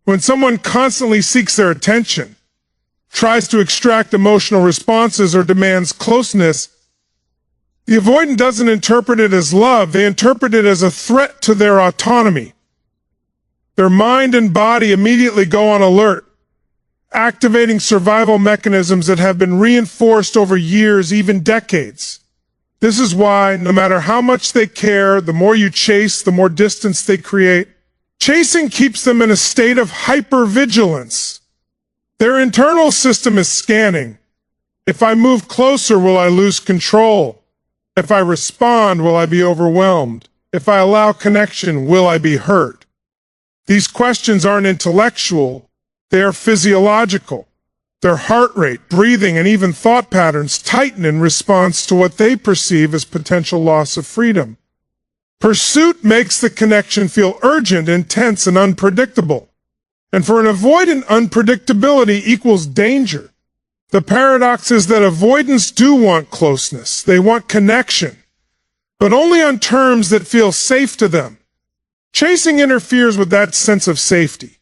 When someone constantly seeks their attention, tries to extract emotional responses, or demands closeness, the avoidant doesn't interpret it as love. They interpret it as a threat to their autonomy. Their mind and body immediately go on alert, activating survival mechanisms that have been reinforced over years, even decades. This is why, no matter how much they care, the more you chase, the more distance they create. Chasing keeps them in a state of hypervigilance. Their internal system is scanning. If I move closer, will I lose control? If I respond, will I be overwhelmed? If I allow connection, will I be hurt? These questions aren't intellectual. They are physiological. Their heart rate, breathing, and even thought patterns tighten in response to what they perceive as potential loss of freedom. Pursuit makes the connection feel urgent, intense, and unpredictable. And for an avoidant, unpredictability equals danger. The paradox is that avoidants do want closeness. They want connection, but only on terms that feel safe to them. Chasing interferes with that sense of safety.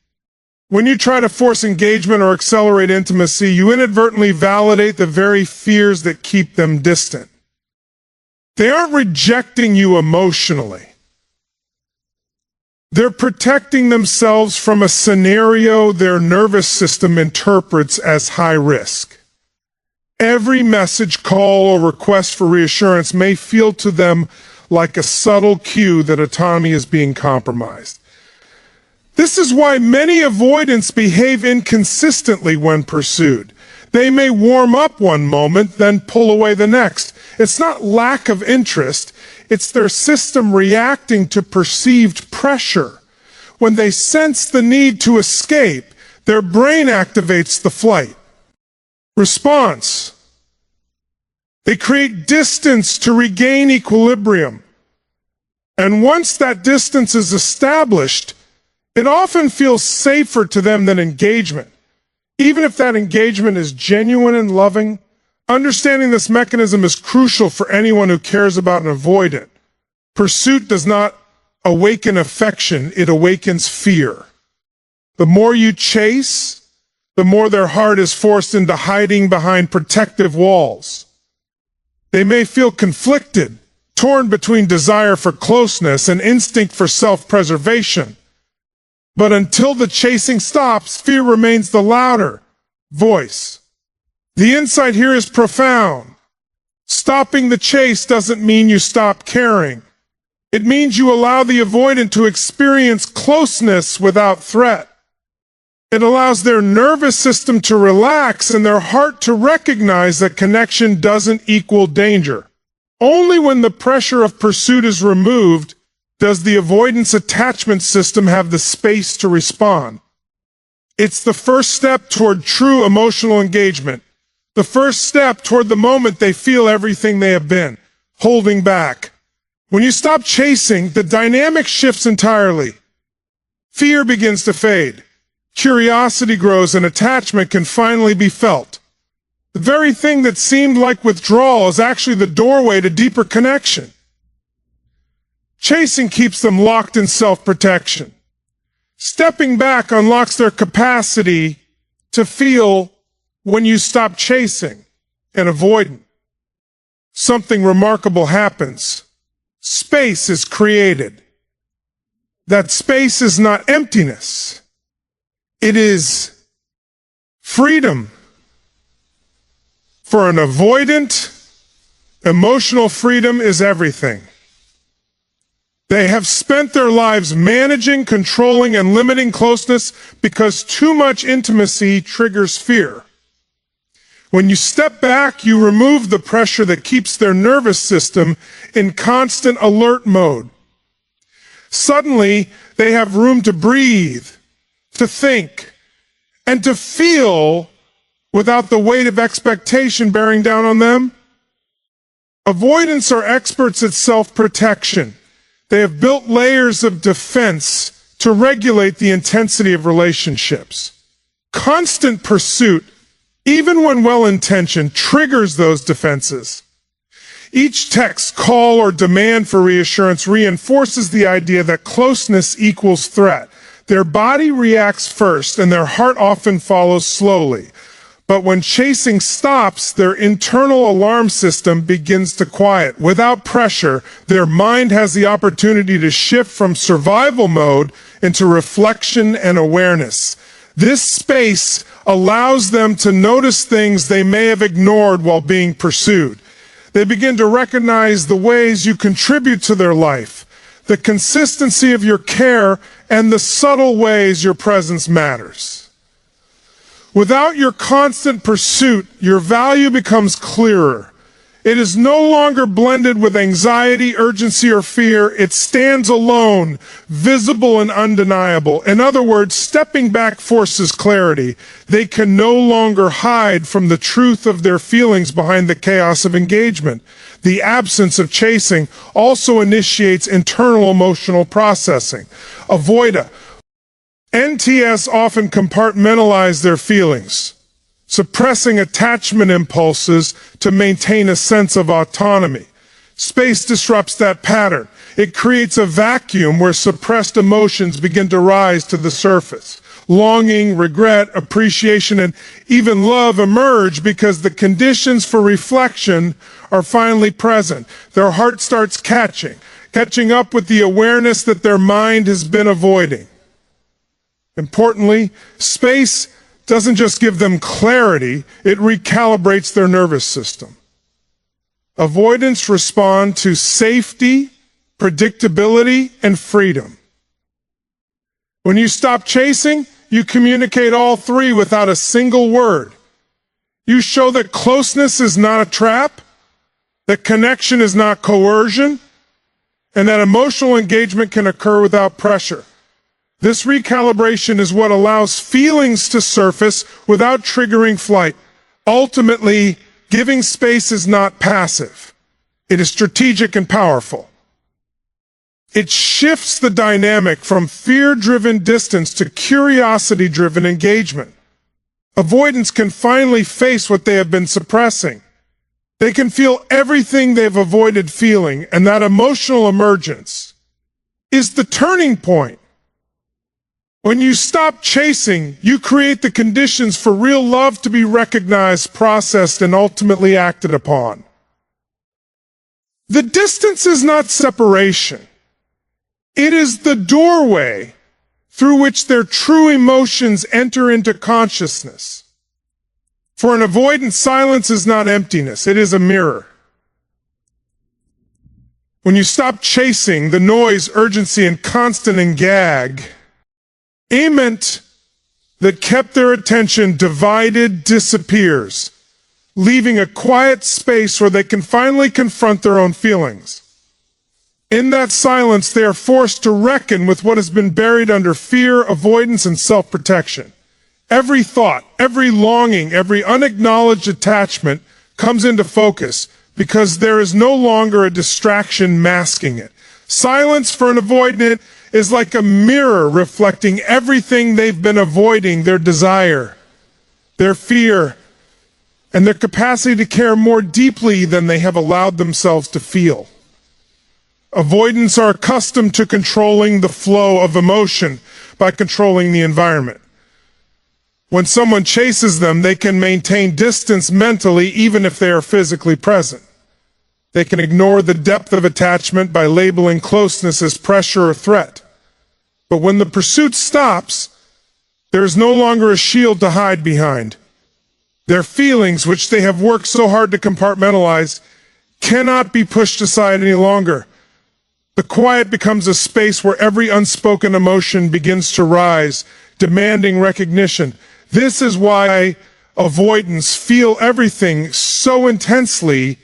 When you try to force engagement or accelerate intimacy, you inadvertently validate the very fears that keep them distant. They aren't rejecting you emotionally. They're protecting themselves from a scenario their nervous system interprets as high risk. Every message, call, or request for reassurance may feel to them like a subtle cue that autonomy is being compromised. This is why many avoidants behave inconsistently when pursued. They may warm up one moment, then pull away the next. It's not lack of interest, it's their system reacting to perceived pressure. When they sense the need to escape, their brain activates the flight response. They create distance to regain equilibrium. And once that distance is established, it often feels safer to them than engagement. Even if that engagement is genuine and loving, understanding this mechanism is crucial for anyone who cares about an avoidant. Pursuit does not awaken affection, it awakens fear. The more you chase, the more their heart is forced into hiding behind protective walls. They may feel conflicted, torn between desire for closeness and instinct for self-preservation. But until the chasing stops, fear remains the louder voice. The insight here is profound. Stopping the chase doesn't mean you stop caring. It means you allow the avoidant to experience closeness without threat. It allows their nervous system to relax and their heart to recognize that connection doesn't equal danger. Only when the pressure of pursuit is removed does the avoidance attachment system have the space to respond. It's the first step toward true emotional engagement, the first step toward the moment they feel everything they have been holding back. When you stop chasing, the dynamic shifts entirely. Fear begins to fade. Curiosity grows and attachment can finally be felt. The very thing that seemed like withdrawal is actually the doorway to deeper connection. Chasing keeps them locked in self-protection. Stepping back unlocks their capacity to feel when you stop chasing and avoiding. Something remarkable happens. Space is created. That space is not emptiness. It is freedom. For an avoidant, emotional freedom is everything. They have spent their lives managing, controlling, and limiting closeness because too much intimacy triggers fear. When you step back, you remove the pressure that keeps their nervous system in constant alert mode. Suddenly, they have room to breathe, to think, and to feel without the weight of expectation bearing down on them. Avoidants are experts at self-protection. They have built layers of defense to regulate the intensity of relationships. Constant pursuit, even when well-intentioned, triggers those defenses. Each text, call, or demand for reassurance reinforces the idea that closeness equals threat, Their body reacts first, and their heart often follows slowly. But when chasing stops, their internal alarm system begins to quiet. Without pressure, their mind has the opportunity to shift from survival mode into reflection and awareness. This space allows them to notice things they may have ignored while being pursued. They begin to recognize the ways you contribute to their life, the consistency of your care, and the subtle ways your presence matters. Without your constant pursuit, your value becomes clearer. It is no longer blended with anxiety, urgency, or fear. It stands alone, visible and undeniable. In other words, stepping back forces clarity. They can no longer hide from the truth of their feelings behind the chaos of engagement. The absence of chasing also initiates internal emotional processing. Avoida. NTS often compartmentalize their feelings, suppressing attachment impulses to maintain a sense of autonomy. Space disrupts that pattern. It creates a vacuum where suppressed emotions begin to rise to the surface. Longing, regret, appreciation, and even love emerge because the conditions for reflection are finally present. Their heart starts catching up with the awareness that their mind has been avoiding. Importantly, space doesn't just give them clarity, it recalibrates their nervous system. Avoidants respond to safety, predictability, and freedom. When you stop chasing, you communicate all three without a single word. You show that closeness is not a trap, that connection is not coercion, and that emotional engagement can occur without pressure. This recalibration is what allows feelings to surface without triggering flight. Ultimately, giving space is not passive. It is strategic and powerful. It shifts the dynamic from fear-driven distance to curiosity-driven engagement. Avoidants can finally face what they have been suppressing. They can feel everything they've avoided feeling, and that emotional emergence is the turning point. When you stop chasing, you create the conditions for real love to be recognized, processed, and ultimately acted upon. The distance is not separation. It is the doorway through which their true emotions enter into consciousness. For an avoidant, silence is not emptiness, it is a mirror. When you stop chasing, the noise, urgency, and constant engagement that kept their attention divided disappears, leaving a quiet space where they can finally confront their own feelings. In that silence, they are forced to reckon with what has been buried under fear, avoidance, and self-protection. Every thought, every longing, every unacknowledged attachment comes into focus because there is no longer a distraction masking it. Silence for an avoidant is like a mirror reflecting everything they've been avoiding: their desire, their fear, and their capacity to care more deeply than they have allowed themselves to feel. Avoidants are accustomed to controlling the flow of emotion by controlling the environment. When someone chases them, they can maintain distance mentally even if they are physically present. They can ignore the depth of attachment by labeling closeness as pressure or threat. But when the pursuit stops, there is no longer a shield to hide behind. Their feelings, which they have worked so hard to compartmentalize, cannot be pushed aside any longer. The quiet becomes a space where every unspoken emotion begins to rise, demanding recognition. This is why avoidants feel everything so intensely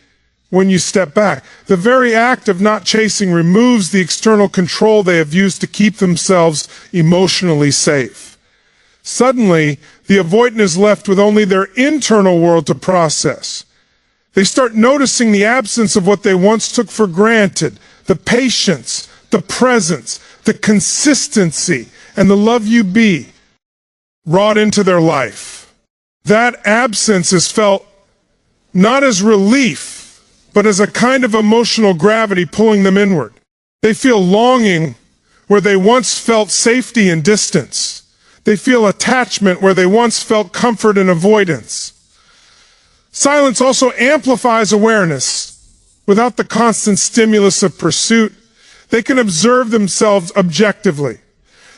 when you step back. The very act of not chasing removes the external control they have used to keep themselves emotionally safe. Suddenly, the avoidant is left with only their internal world to process. They start noticing the absence of what they once took for granted: the patience, the presence, the consistency, and the love you be brought into their life. That absence is felt not as relief, but as a kind of emotional gravity pulling them inward. They feel longing where they once felt safety and distance. They feel attachment where they once felt comfort and avoidance. Silence also amplifies awareness. Without the constant stimulus of pursuit, they can observe themselves objectively.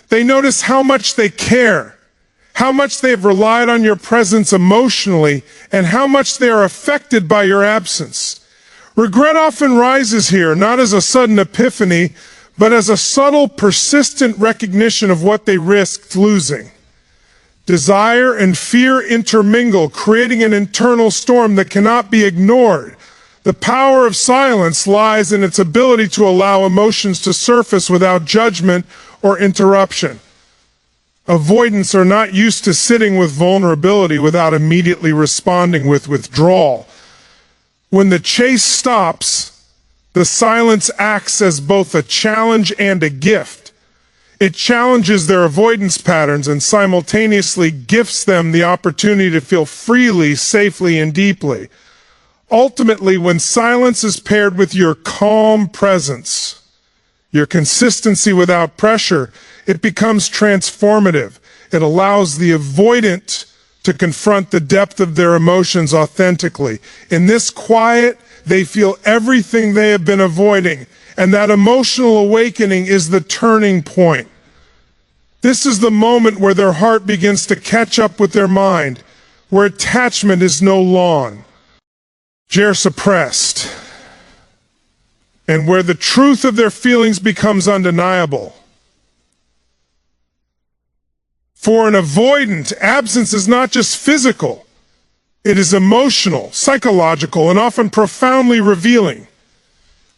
They notice how much they care, how much they have relied on your presence emotionally, and how much they are affected by your absence. Regret often rises here, not as a sudden epiphany, but as a subtle, persistent recognition of what they risked losing. Desire and fear intermingle, creating an internal storm that cannot be ignored. The power of silence lies in its ability to allow emotions to surface without judgment or interruption. Avoidants are not used to sitting with vulnerability without immediately responding with withdrawal. When the chase stops, the silence acts as both a challenge and a gift. It challenges their avoidance patterns and simultaneously gifts them the opportunity to feel freely, safely, and deeply. Ultimately, when silence is paired with your calm presence, your consistency without pressure, it becomes transformative. It allows the avoidant to confront the depth of their emotions authentically. In this quiet, they feel everything they have been avoiding, and that emotional awakening is the turning point. This is the moment where their heart begins to catch up with their mind, where attachment is no longer suppressed, and where the truth of their feelings becomes undeniable. For an avoidant, absence is not just physical. It is emotional, psychological, and often profoundly revealing.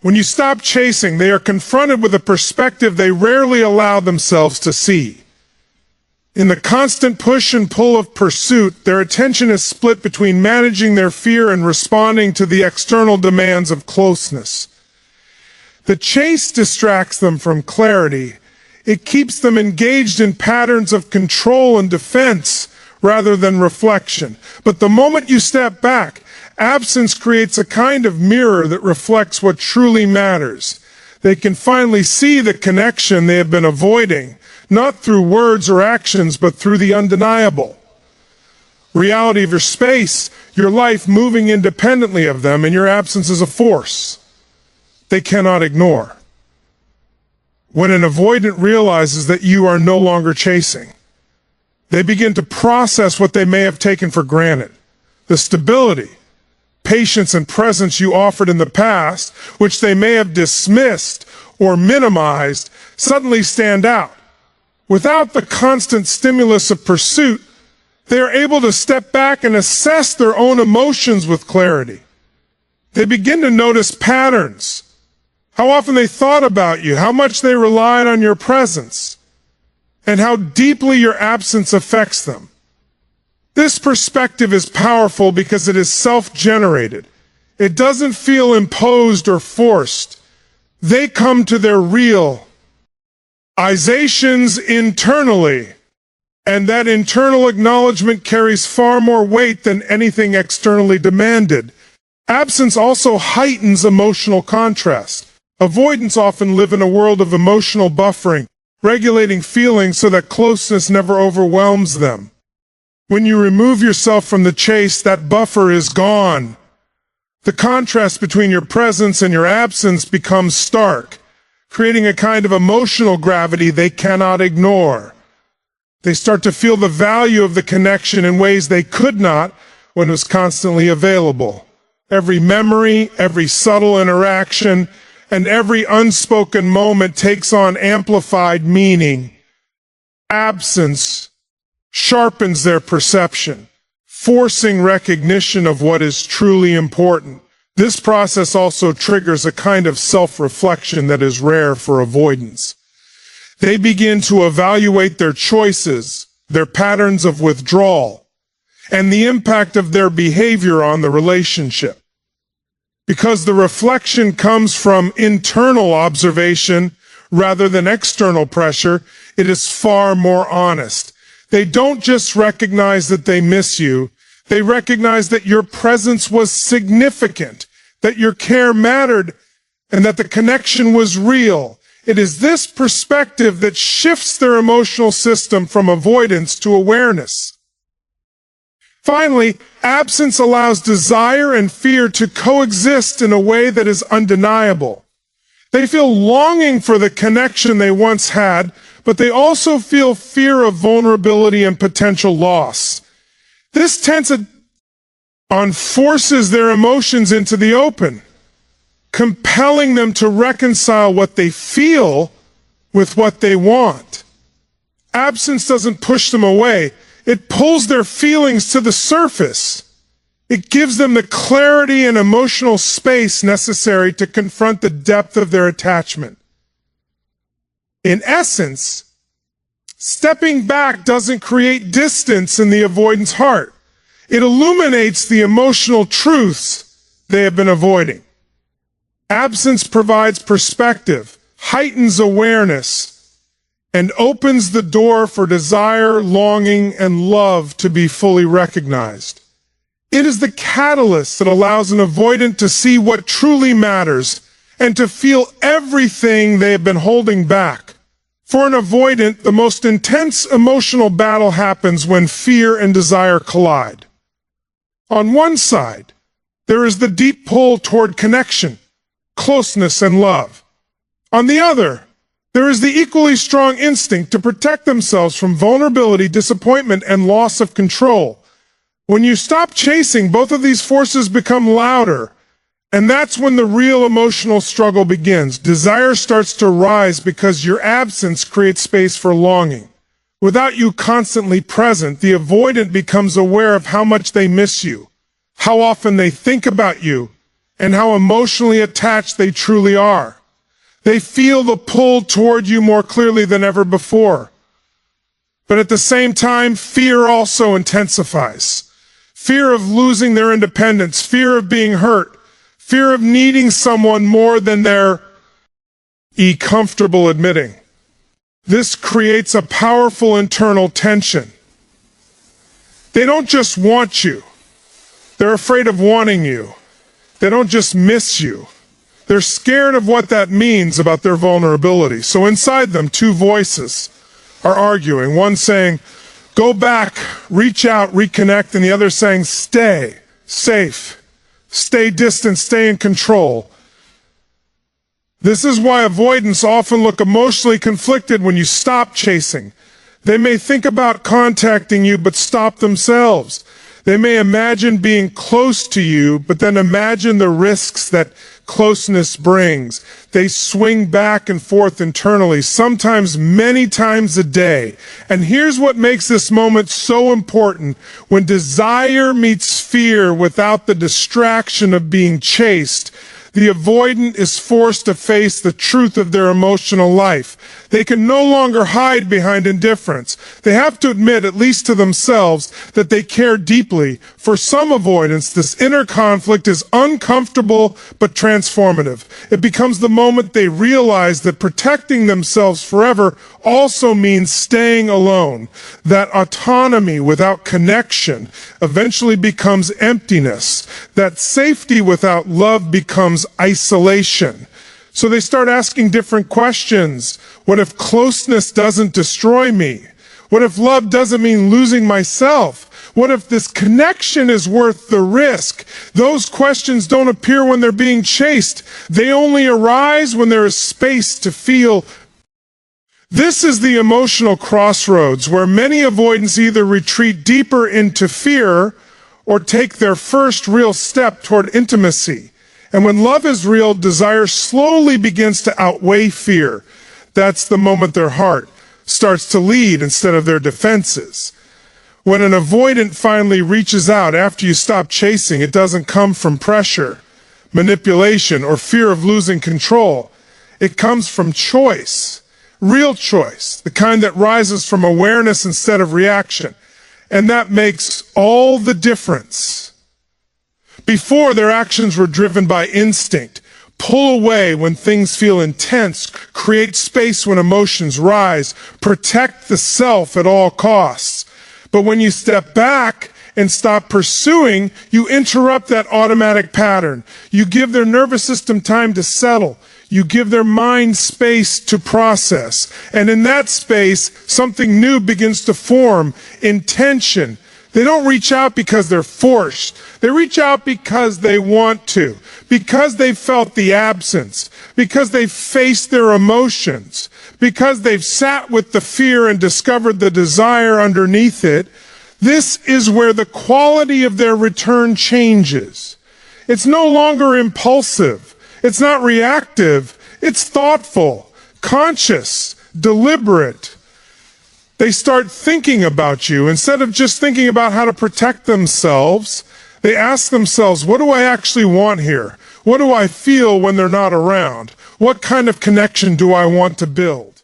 When you stop chasing, they are confronted with a perspective they rarely allow themselves to see. In the constant push and pull of pursuit, their attention is split between managing their fear and responding to the external demands of closeness. The chase distracts them from clarity. It keeps them engaged in patterns of control and defense rather than reflection. But the moment you step back, absence creates a kind of mirror that reflects what truly matters. They can finally see the connection they have been avoiding, not through words or actions, but through the undeniable reality of your space, your life moving independently of them, and your absence is a force they cannot ignore. When an avoidant realizes that you are no longer chasing, they begin to process what they may have taken for granted. The stability, patience, and presence you offered in the past, which they may have dismissed or minimized, suddenly stand out. Without the constant stimulus of pursuit, they are able to step back and assess their own emotions with clarity. They begin to notice patterns, how often they thought about you, how much they relied on your presence, and how deeply your absence affects them. This perspective is powerful because it is self-generated. It doesn't feel imposed or forced. They come to their realizations internally, and that internal acknowledgement carries far more weight than anything externally demanded. Absence also heightens emotional contrast. Avoidants often live in a world of emotional buffering, regulating feelings so that closeness never overwhelms them. When you remove yourself from the chase, that buffer is gone. The contrast between your presence and your absence becomes stark, creating a kind of emotional gravity they cannot ignore. They start to feel the value of the connection in ways they could not when it was constantly available. Every memory, every subtle interaction, and every unspoken moment takes on amplified meaning. Absence sharpens their perception, forcing recognition of what is truly important. This process also triggers a kind of self-reflection that is rare for avoidance. They begin to evaluate their choices, their patterns of withdrawal, and the impact of their behavior on the relationship. Because the reflection comes from internal observation rather than external pressure, it is far more honest. They don't just recognize that they miss you, they recognize that your presence was significant, that your care mattered, and that the connection was real. It is this perspective that shifts their emotional system from avoidance to awareness. Finally, absence allows desire and fear to coexist in a way that is undeniable. They feel longing for the connection they once had, but they also feel fear of vulnerability and potential loss. This tension forces their emotions into the open, compelling them to reconcile what they feel with what they want. Absence doesn't push them away. It pulls their feelings to the surface. It gives them the clarity and emotional space necessary to confront the depth of their attachment. In essence, stepping back doesn't create distance in the avoidance heart. It illuminates the emotional truths they have been avoiding. Absence provides perspective, heightens awareness, and opens the door for desire, longing, and love to be fully recognized. It is the catalyst that allows an avoidant to see what truly matters and to feel everything they have been holding back. For an avoidant, the most intense emotional battle happens when fear and desire collide. On one side, there is the deep pull toward connection, closeness, and love. On the other, there is the equally strong instinct to protect themselves from vulnerability, disappointment, and loss of control. When you stop chasing, both of these forces become louder, and that's when the real emotional struggle begins. Desire starts to rise because your absence creates space for longing. Without you constantly present, the avoidant becomes aware of how much they miss you, how often they think about you, and how emotionally attached they truly are. They feel the pull toward you more clearly than ever before. But at the same time, fear also intensifies. Fear of losing their independence, fear of being hurt, fear of needing someone more than they're comfortable admitting. This creates a powerful internal tension. They don't just want you. They're afraid of wanting you. They don't just miss you. They're scared of what that means about their vulnerability. So inside them, two voices are arguing. One saying, go back, reach out, reconnect, and the other saying, stay safe, stay distant, stay in control. This is why avoidants often look emotionally conflicted when you stop chasing. They may think about contacting you, but stop themselves. They may imagine being close to you, but then imagine the risks that closeness brings. They swing back and forth internally, sometimes many times a day. And here's what makes this moment so important. When desire meets fear without the distraction of being chased, the avoidant is forced to face the truth of their emotional life. They can no longer hide behind indifference. They have to admit, at least to themselves, that they care deeply. For some avoidants, this inner conflict is uncomfortable but transformative. It becomes the moment they realize that protecting themselves forever also means staying alone. That autonomy without connection eventually becomes emptiness. That safety without love becomes isolation. So they start asking different questions. What if closeness doesn't destroy me? What if love doesn't mean losing myself? What if this connection is worth the risk? Those questions don't appear when they're being chased. They only arise when there is space to feel. This is the emotional crossroads where many avoidants either retreat deeper into fear or take their first real step toward intimacy. And when love is real, desire slowly begins to outweigh fear. That's the moment their heart starts to lead instead of their defenses. When an avoidant finally reaches out after you stop chasing, it doesn't come from pressure, manipulation, or fear of losing control. It comes from choice, real choice, the kind that rises from awareness instead of reaction. And that makes all the difference. Before, their actions were driven by instinct. Pull away when things feel intense, create space when emotions rise, protect the self at all costs. But when you step back and stop pursuing, you interrupt that automatic pattern. You give their nervous system time to settle. You give their mind space to process. And in that space, something new begins to form, intention. They don't reach out because they're forced. They reach out because they want to, because they've felt the absence, because they've faced their emotions, because they've sat with the fear and discovered the desire underneath it. This is where the quality of their return changes. It's no longer impulsive. It's not reactive. It's thoughtful, conscious, deliberate. They start thinking about you. Instead of just thinking about how to protect themselves, they ask themselves, what do I actually want here? What do I feel when they're not around? What kind of connection do I want to build?